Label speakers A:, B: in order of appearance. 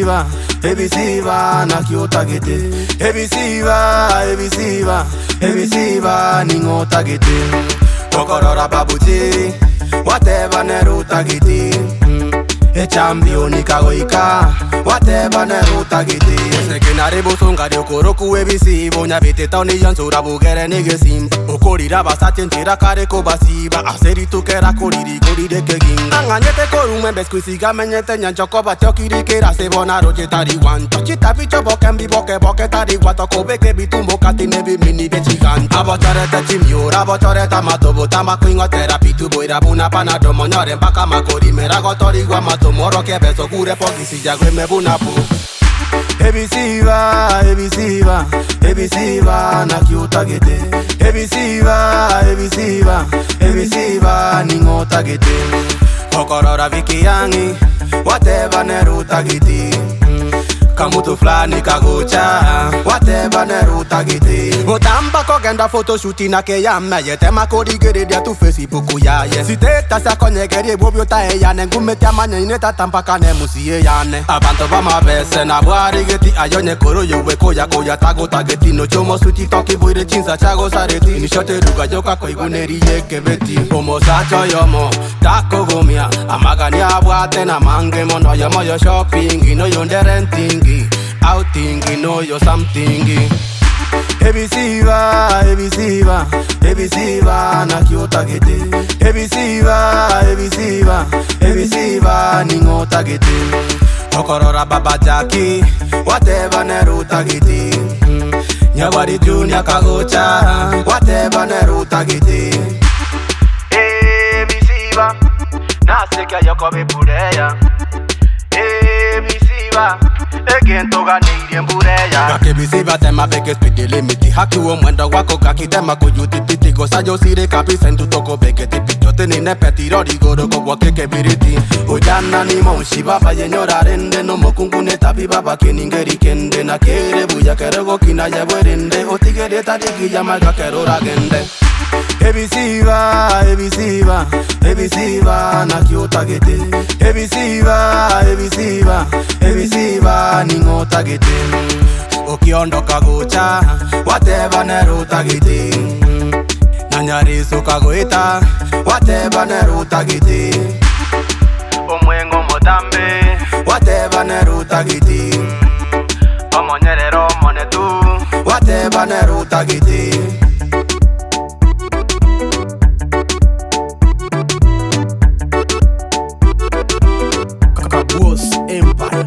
A: Ebisiba, Ebisiba, naki otagete. Ebisiba, Ebisiba, Ebisiba, ning'o otagete. Gokorora Babu Gee, gwateba nere otagete. Echambioni kagoika, gwateba nere otagete. Omoiseke nare Bosongo okorokw Ebisiba, Onyabete etaoni yonsi orabuge negesimba. Okorire abasacha akobanywa, rituko akori rigori riekeginga. Anganyete korumembe Skiza menyete nyanchoko batokiri kera sebona rojetari wanto. Chita bicho bokembi boke tari watoko beke bitumbo katine bimini bie'chiganchwa. Abotorete chimiora, abotorete matobo tamakwingo terapi tuboira buna panado monyore mpaka makori meragotori guamato moro kebeso kure pogisi jagwe mebunapu. Ebisiba, Ebisiba, Ebisiba, naki otagete. Ebisiba, Ebisiba, Ebisiba, ning'o otagete. Gokorora gwateba nere otagete. Kamtu Flani kagocha, gwateba nere otagete. Otamba kogenda photoshooti nake yame yetema korigere dia tu Facebook yaye. Siteta sakonyegeri bobiota eyane ngumete amanya ineta tampaka ne musie yane. Abantu bamabese na bwarigeti ayonye koro yowe koya tagotageti no chomo suti toki boire chinza chago sareti. Nishote ruga yoka koiguneri yekebeti. Omosacha yomo takogomia amagani abwate na mange mono yomo yo shopping no yonde renting. Outing, know you something. Ebisiba, Ebisiba, Ebisiba, naki otagete. Ebisiba, Ebisiba, Ebisiba, ning'o otagete. Gokorora Babu Gee, gwateba nere otagete. Nyawari Junior kagocha, gwateba nere otagete. Ebisiba, naseka yokobe pureya. Ebisiba, egentoga niri mbureya. Gakebisiba tema beke speed limiti. Haki wo mwendo wako kakitema kuyuti piti. Gosa yo sire kapi sentu toko beke tipi. Yote nine petiro rigoro kwa keke biriti. Ujana ni monshiba pa yenyora rende. No mokungune tabi baba keningeri kende. Na kere buya kerego kina yewerende. Otigete tariki yamaga kerora gende. Ebisiba, Ebisiba, Ebisiba, naki otagete. Ebisiba, Ebisiba, Ebisiba, ning'o otagete. Okiondo kagocha, gwateba nere otagete. Nanyariso kagoita, gwateba nere otagete. Omwengo motambe, gwateba nere otagete. Omonyerero monetu, gwateba nere otagete. Empire.